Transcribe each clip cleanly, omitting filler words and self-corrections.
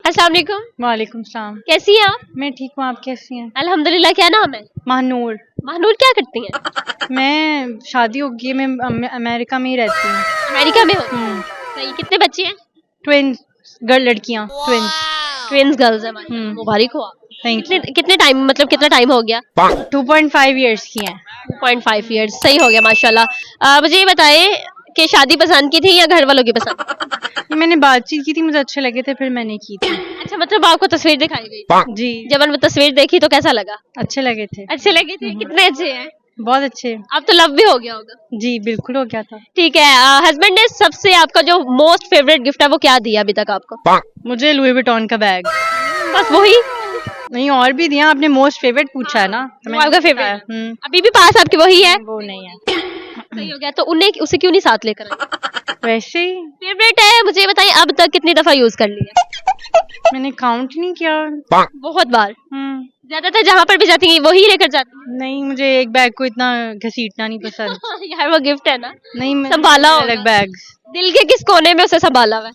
अस्सलाम वालेकुम। वालेकुम सलाम। कैसी हैं आप? मैं ठीक हूँ, आप कैसी हैं? अल्हम्दुलिल्लाह। क्या नाम है? महानूर। महानूर क्या करती हैं? मैं शादी हो गई है, मैं अमेरिका में ही रहती हूँ। अमेरिका में हो? सही। कितने बच्चे हैं? ट्विंस लड़कियाँ, ट्विंस। ट्विंस गर्ल्स हैं। मुबारक हो आप। कितने टाइम मतलब कितना टाइम हो गया? 2.5 इयर्स की हैं। 2.5 इयर्स। सही हो गया माशाल्लाह। मुझे ये बताएं कि शादी पसंद की थी या घर वालों की पसंद? मैंने बातचीत की थी, मुझे अच्छे लगे थे, फिर मैंने की थी। अच्छा, मतलब आपको तस्वीर दिखाई गई? जी। जब वो तस्वीर देखी तो कैसा लगा? अच्छे लगे थे। अच्छे लगे थे। कितने अच्छे हैं? बहुत अच्छे। अब तो लव भी हो गया होगा? जी बिल्कुल हो गया था। ठीक है। हस्बैंड ने सबसे आपका जो मोस्ट फेवरेट गिफ्ट है वो क्या दिया अभी तक आपको? मुझे लुई विटॉन का बैग। बस वही? नहीं, और भी दिया। आपने मोस्ट फेवरेट पूछा है ना, तो वो आपका फेवरेट अभी भी पास आपके वही है? वो नहीं है। सही हो गया। तो उन्हें उसे क्यों नहीं साथ लेकर आए? वैसे ही फेवरेट है। मुझे बताइए अब तक कितनी दफा यूज कर लिया? मैंने काउंट नहीं किया। बहुत बार। ज्यादातर जहाँ पर भी जाती है वही लेकर जाती? नहीं, मुझे एक बैग को इतना घसीटना नहीं पसंद। यार वो गिफ्ट है ना। नहीं, संभाला होगा। अलग बैग दिल के किस कोने में उसे संभाला हुआ है?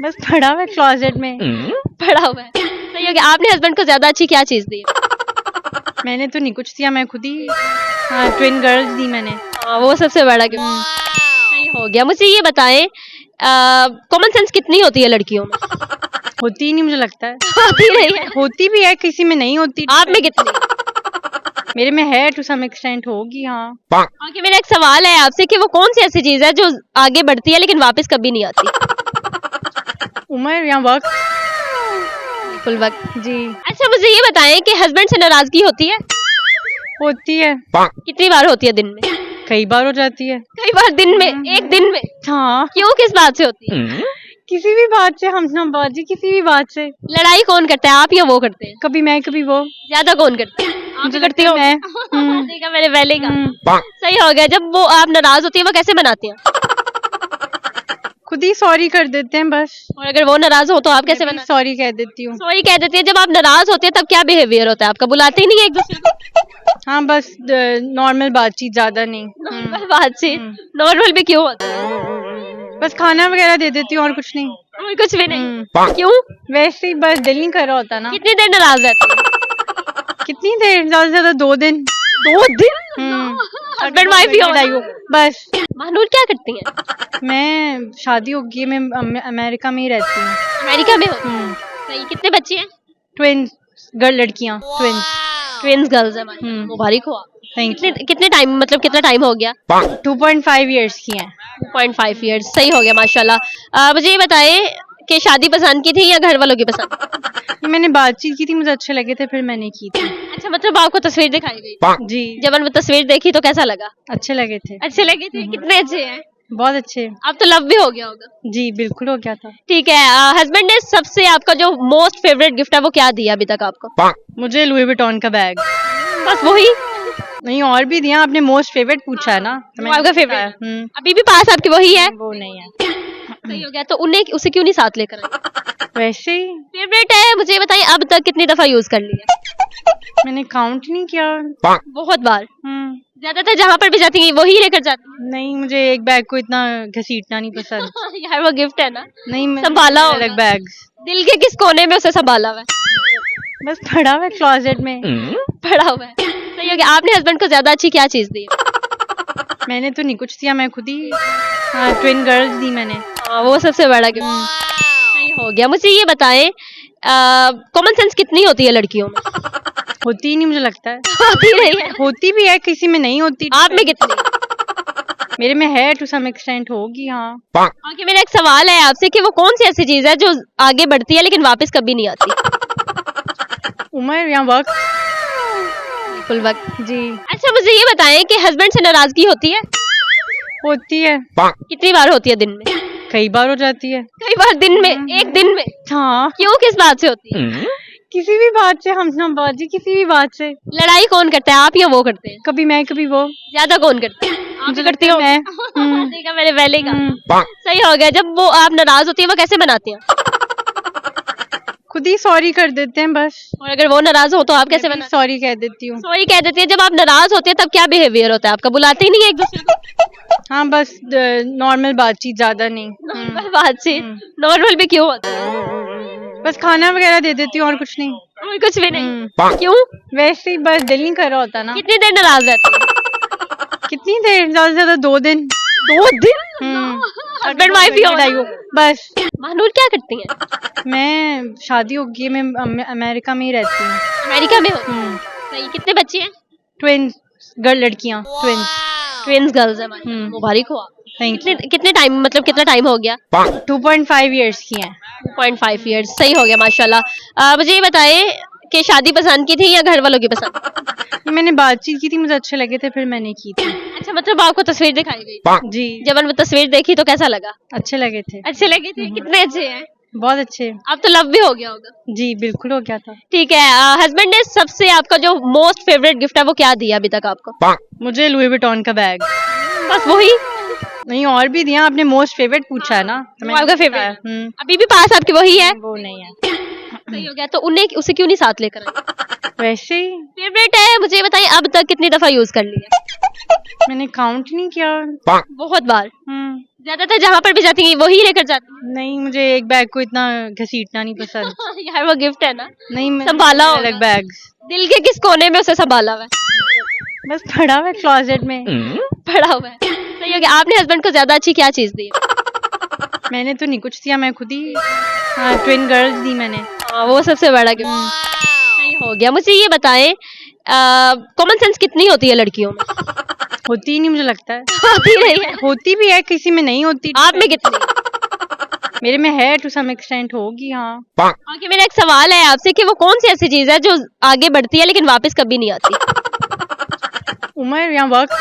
बस पड़ा हुआ है क्लोजेट में। पड़ा हुआ है। सही हो गया। आपने हस्बैंड को ज्यादा अच्छी क्या चीज दी? मैंने तो नहीं कुछ दिया, मैं खुद ही ट्विन गर्ल्स दी मैंने। वो सबसे बड़ा गिफ्ट। सही हो गया। मुझे ये बताएं कॉमन सेंस कितनी होती है लड़कियों में? होती ही नहीं, मुझे लगता है। होती नहीं है? होती भी है, किसी में नहीं होती। आप में कितनी? मेरे में है, टू सम एक्सटेंट होगी। हाँ। ओके, मेरा एक सवाल है आपसे कि वो कौन सी ऐसी चीज है जो आगे बढ़ती है लेकिन वापस कभी नहीं आती? उम्र या वक्त? बिल्कुल वक्त। जी। अच्छा, मुझे ये बताएं कि हस्बैंड से नाराजगी होती है? होती है। कितनी बार होती है दिन में? कई बार हो जाती है। कई बार दिन में? एक दिन में? हाँ। क्यों, किस बात से होती है? किसी भी बात से, हमसनाबाजी, किसी भी बात से। लड़ाई कौन करता है, आप या वो करते हैं? कभी मैं कभी वो। ज्यादा कौन करता है? आप करती हो? मैं। देखा मैंने पहले का। सही हो गया। जब वो आप नाराज होती है वो कैसे मनाती हैं? खुद ही सॉरी कर देते हैं बस। और अगर वो नाराज हो तो आप कैसे मनाती हैं? सॉरी कह देती हूँ। सॉरी कह देती है। जब आप नाराज होते हैं तब क्या बिहेवियर होता है आपका? बुलाते ही नहीं है एक दूसरे को? हाँ, बस नॉर्मल बातचीत, ज्यादा नहीं। नॉर्मल बातचीत? नॉर्मल भी क्यों होता है? बस खाना वगैरह दे देती हूँ, और कुछ नहीं। और कुछ भी नहीं? क्यों? वैसे ही बस दिल नहीं कर रहा होता ना। कितनी देर नाराज रहती है? कितनी देर? ज्यादा से ज्यादा 2 दिन। 2 दिन? हस्बैंड वाइफ ही हो बस। महानूर क्या करती हैं? मैं शादी हो गई है, मैं अमेरिका में ही रहती हूँ। अमेरिका में हो? सही। कितने बच्चे हैं? ट्विंस लड़कियाँ, ट्विंस गर्ल्स हैं। मुबारक हो आप। कितने टाइम मतलब कितना टाइम हो गया? 2.5 इयर्स की हैं। 2.5 इयर्स। सही हो गया माशाल्लाह। मुझे ये बताएं कि शादी पसंद की थी या घर वालों की पसंद? मैंने बातचीत की थी, मुझे अच्छे लगे थे, फिर मैंने की थी। अच्छा, मतलब आपको तस्वीर दिखाई गई? जी। जब वो तस्वीर देखी तो कैसा लगा? अच्छे लगे थे। अच्छे लगे थे। कितने अच्छे हैं? बहुत अच्छे। अब तो लव भी हो गया होगा? जी बिल्कुल हो गया था। ठीक है। हस्बैंड ने सबसे आपका जो मोस्ट फेवरेट गिफ्ट है वो क्या दिया अभी तक आपको? मुझे लुई विटॉन का बैग। बस वही? नहीं, और भी दिया। आपने मोस्ट फेवरेट पूछा है ना, तो वो आपका फेवरेट अभी भी पास आपके वही है? वो नहीं है। सही हो गया। तो उन्हें उसे क्यों नहीं साथ लेकर आए? वैसे ही फेवरेट है। मुझे बताइए अब तक कितनी दफा यूज कर लिया? मैंने काउंट नहीं किया। बहुत बार। ज्यादातर जहाँ पर भी जाती है वही लेकर जाती? नहीं, मुझे एक बैग को इतना घसीटना नहीं पसंद। यार वो गिफ्ट है ना। नहीं, संभाला होगा। अलग बैग। दिल के किस कोने में उसे संभाला हुआ है? बस पड़ा हुआ है क्लोजेट में। पड़ा हुआ है। सही हो गया। आपने हस्बैंड को ज्यादा अच्छी क्या चीज दी? मैंने तो नहीं कुछ दिया, मैं खुद ही ट्विन गर्ल्स दी मैंने। वो सबसे बड़ा गिफ्ट। सही हो गया। मुझे ये बताएं कॉमन सेंस कितनी होती है लड़कियों में? होती ही नहीं, मुझे लगता है। होती नहीं है? होती भी है, किसी में नहीं होती। आप में कितनी? मेरे में है, टू सम एक्सटेंट होगी। हाँ। ओके, मेरा एक सवाल है आपसे कि वो कौन सी ऐसी चीज है जो आगे बढ़ती है लेकिन वापस कभी नहीं आती? उम्र या वक्त? बिल्कुल वक्त। जी। अच्छा, मुझे ये बताएं कि हस्बैंड से नाराजगी होती है? होती है। कितनी बार होती है दिन में? कई बार हो जाती है। कई बार दिन में? एक दिन में? हाँ। क्यों, किस बात से होती है? किसी भी बात से, हमसनाबाजी, किसी भी बात से। लड़ाई कौन करता है, आप या वो करते हैं? कभी मैं कभी वो। ज्यादा कौन करता है? आप करती हो? मैं। देखा मैंने पहले का। सही हो गया। जब वो आप नाराज होती है वो कैसे मनाती हैं? खुद ही सॉरी कर देते हैं बस। और अगर वो नाराज हो तो आप कैसे मनाती हैं? सॉरी कह देती हूँ। सॉरी कह देती है। जब आप नाराज होते हैं तब क्या बिहेवियर होता है आपका? बुलाते ही नहीं है एक दूसरे को? हाँ, बस नॉर्मल बातचीत, ज्यादा नहीं। नॉर्मल बातचीत? नॉर्मल भी क्यों होता है? बस खाना वगैरह दे देती हूँ और कुछ नहीं। और कुछ भी नहीं? क्यों? वैसे ही बस दिल नहीं कर रहा होता ना। कितनी देर नाराज रहती है? कितनी देर, ज्यादा से ज्यादा 2 दिन। 2 दिन? हस्बैंड वाइफ ही हो? बस। महानूर क्या करती हैं? मैं शादी हो गई है, मैं अमेरिका में ही रहती हूँ। अमेरिका में हो? सही। कितने बच्चे हैं? ट्विंस, गर्ल लड़कियाँ, ट्विंस। ट्विंस गर्ल्स हैं। माशाल्लाह, मुबारक हो आप। थैंक कितने कितने टाइम मतलब कितना टाइम हो गया? 2.5 इयर्स की हैं। 2.5 इयर्स। सही हो गया माशाल्लाह। मुझे ये बताएं कि शादी पसंद की थी या घर वालों की पसंद? मैंने बातचीत की थी, मुझे अच्छे लगे थे, फिर मैंने की थी। अच्छा, मतलब आपको तस्वीर दिखाई गई? जी। जब मैंने वो तस्वीर देखी तो कैसा लगा? अच्छे लगे थे। अच्छे लगे थे? कितने अच्छे हैं? बहुत अच्छे। अब तो लव भी हो गया होगा? जी बिल्कुल हो गया था। ठीक है। हस्बैंड ने सबसे आपका जो मोस्ट फेवरेट गिफ्ट है वो क्या दिया अभी तक आपको? मुझे लुई विटॉन का बैग। बस वही? नहीं, और भी दिया, आपने मोस्ट फेवरेट पूछा है ना, तो मैंने आपका बताया। फेवरेट अभी भी पास आपके वही है? वो नहीं है। सही हो गया। तो उन्हें उसे क्यों नहीं साथ लेकर आए? वैसे ही फेवरेट है। मुझे बताइए अब तक कितनी दफा यूज कर लिया? मैंने काउंट नहीं किया। बहुत बार? हम्म, ज्यादातर जहाँ पर भी जाती हैं वही लेकर जाती हैं? नहीं, मुझे एक बैग को इतना घसीटना नहीं पसंद। यार वो गिफ्ट है ना, नहीं, मैंने संभाला होगा। अलग बैग्स। दिल के किस कोने में उसे संभाला हुआ है? बस पड़ा हुआ है क्लोजेट में। पड़ा हुआ है। सही हो गया। आपने हस्बैंड को ज्यादा अच्छी क्या चीज दी? मैंने तो नहीं कुछ दिया, मैं खुद ही ट्विन गर्ल्स दी मैंने। वो सबसे बड़ा गिफ्ट। सही हो गया। मुझे ये बताएं कॉमन सेंस कितनी होती है लड़कियों में? होती ही नहीं, मुझे लगता है। होती नहीं है? होती भी है, किसी में नहीं होती। आप में कितनी? मेरे में है, टू सम एक्सटेंट होगी। हाँ। ओके, मेरा एक सवाल है आपसे कि वो कौन सी ऐसी चीज है जो आगे बढ़ती है लेकिन वापस कभी नहीं आती? उम्र या वक्त?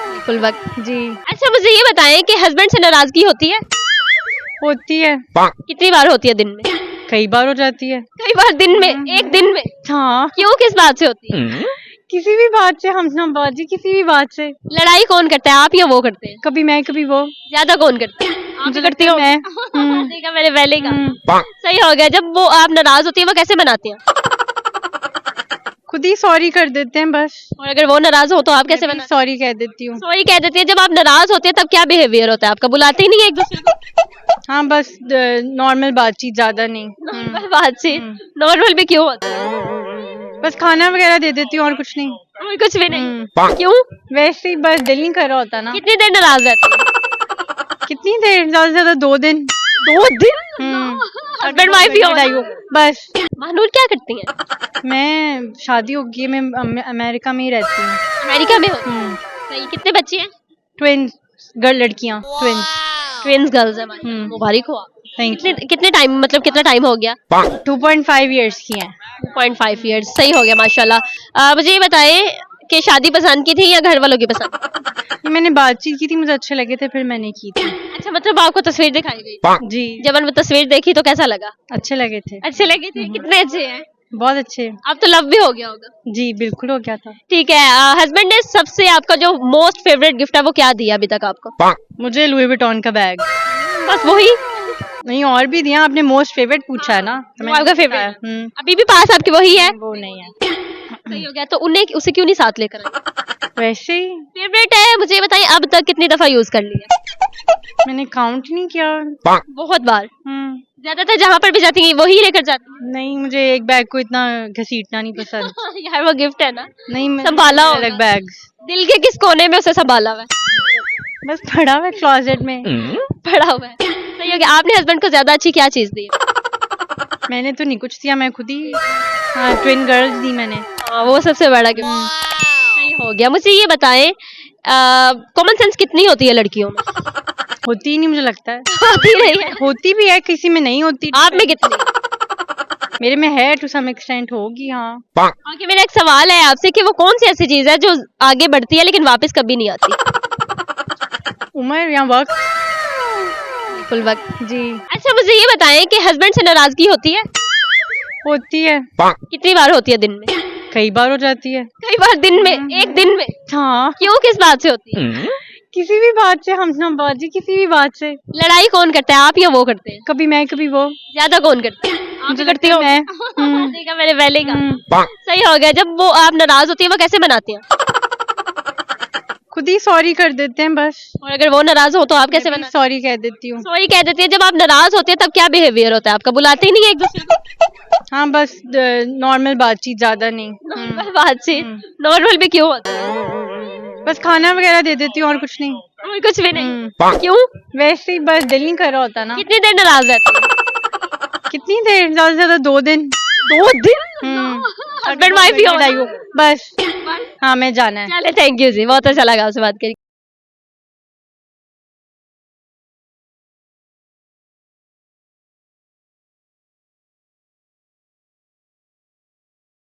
बिल्कुल वक्त। जी। अच्छा, मुझे ये बताएं कि हस्बैंड से नाराजगी होती है? होती है। कितनी बार होती है दिन में? कई बार हो जाती है। कई बार दिन में? एक दिन में? हाँ। क्यों, किस बात से होती है? किसी भी बात से, हम बाजी, किसी भी बात से। लड़ाई कौन करता है, आप या वो करते हैं? कभी मैं, कभी वो। ज्यादा कौन करता है? आप मुझे करती हो? मैं। देखा मैंने पहले का। सही हो गया। जब वो आप नाराज होती है वो कैसे मनाती हैं? खुद ही सॉरी कर देते हैं बस। और अगर वो नाराज हो तो आप कैसे मनाती हैं? सॉरी कह देती हूँ। सॉरी कह देती है। जब आप नाराज होते हैं तब क्या बिहेवियर होता है आपका? बुलाते ही नहीं है एक दूसरे को? हाँ, बस नॉर्मल बातचीत, ज्यादा नहीं। नॉर्मल बातचीत? नॉर्मल भी क्यों होता है? बस खाना वगैरह दे देती हूँ और कुछ नहीं। और कुछ भी नहीं? क्यों? वैसे ही बस दिल नहीं कर रहा होता ना। कितनी देर नाराज रहती है? कितनी देर, ज्यादा से ज्यादा 2 दिन। 2 दिन? हस्बैंड वाइफ ही हो? बस। महानूर क्या करती हैं? मैं शादी हो गई है, मैं अमेरिका में ही रहती हूँ। अमेरिका में हो? सही। कितने बच्चे हैं? ट्विंस, गर्ल लड़कियाँ, ट्विंस। ट्विंस गर्ल्स हैं। माशाल्लाह, मुबारक हो आप। Thank you. कितने टाइम मतलब कितना टाइम हो गया? 2.5 इयर्स की हैं। 2.5 इयर्स। सही हो गया माशाल्लाह। मुझे ये बताएं कि शादी पसंद की थी या घर वालों की पसंद? मैंने बातचीत की थी, मुझे अच्छे लगे थे, फिर मैंने की थी। अच्छा, मतलब आपको तस्वीर दिखाई गई? जी। जब मैंने वो तस्वीर देखी तो कैसा लगा? अच्छे लगे थे। अच्छे लगे थे? कितने अच्छे हैं? बहुत अच्छे। अब तो लव भी हो गया होगा? जी बिल्कुल हो गया था। ठीक है। हस्बैंड ने सबसे आपका जो मोस्ट फेवरेट गिफ्ट है वो क्या दिया अभी तक आपको? मुझे लुई विटॉन का बैग। बस वही? नहीं, और भी दिया, आपने मोस्ट फेवरेट पूछा है ना, तो मैंने आपका बताया। फेवरेट अभी भी पास आपके वही है? वो नहीं है। सही हो गया। तो उन्हें उसे क्यों नहीं साथ लेकर आए? वैसे ही फेवरेट है। मुझे बताइए अब तक कितनी दफा यूज कर लिया? मैंने काउंट नहीं किया। बहुत बार? ज्यादातर जहाँ पर भी जाती हैं वही लेकर जाती हैं? नहीं, मुझे एक बैग को इतना घसीटना नहीं पसंद। यार वो गिफ्ट है ना, नहीं, मैंने संभाला होगा। अलग बैग्स। दिल के किस कोने में उसे संभाला हुआ है? बस पड़ा हुआ है क्लोजेट में। पड़ा हुआ है। सही हो गया। आपने हस्बैंड को ज्यादा अच्छी क्या चीज दी? मैंने तो नहीं कुछ दिया, मैं खुद ही ट्विन गर्ल्स दी मैंने। वो सबसे बड़ा गिफ्ट। सही हो गया। मुझे ये बताएं कॉमन सेंस कितनी होती है लड़कियों में? होती ही नहीं, मुझे लगता है। होती नहीं है? होती भी है, किसी में नहीं होती। आप में कितनी? मेरे में है, टू सम एक्सटेंट होगी। हाँ। ओके, मेरा एक सवाल है आपसे कि वो कौन सी ऐसी चीज है जो आगे बढ़ती है लेकिन वापस कभी नहीं आती? उम्र या वक्त? बिल्कुल वक्त। जी। अच्छा, मुझे ये बताएं कि हस्बैंड से नाराजगी होती है? होती है। कितनी बार होती है दिन में? कई बार हो जाती है। कई बार दिन में? एक दिन में? हाँ। क्यों, किस बात से होती है? किसी भी बात से, हम बाजी, किसी भी बात से। लड़ाई कौन करता है, आप या वो करते हैं? कभी मैं, कभी वो। ज्यादा कौन करता है? आप करती हो? मैं। देखा मैंने पहले का। सही हो गया। जब वो आप नाराज होती है वो कैसे मनाती हैं? खुद ही सॉरी कर देते हैं बस। और अगर वो नाराज हो तो आप कैसे बनाते सॉरी कह देती हूँ। हैं? सॉरी कह देती है। जब आप नाराज होते हैं तब क्या बिहेवियर होता है आपका? बुलाते ही नहीं है एक दूसरे को? हाँ बस नॉर्मल बातचीत, ज्यादा नहीं। नॉर्मल बातचीत। नॉर्मल भी क्यों होता है? बस खाना वगैरह दे देती हूँ और कुछ नहीं। और कुछ भी नहीं? क्यों? वैसे ही बस दिल नहीं कर रहा होता ना। कितनी देर नाराज रहती है? कितनी देर? ज्यादा से ज्यादा 2 दिन। 2 दिन? हस्बैंड वाइफ ही हो? बस हाँ मैं जाना है। चले, थैंक यू जी, बहुत अच्छा लगा आपसे बात करके।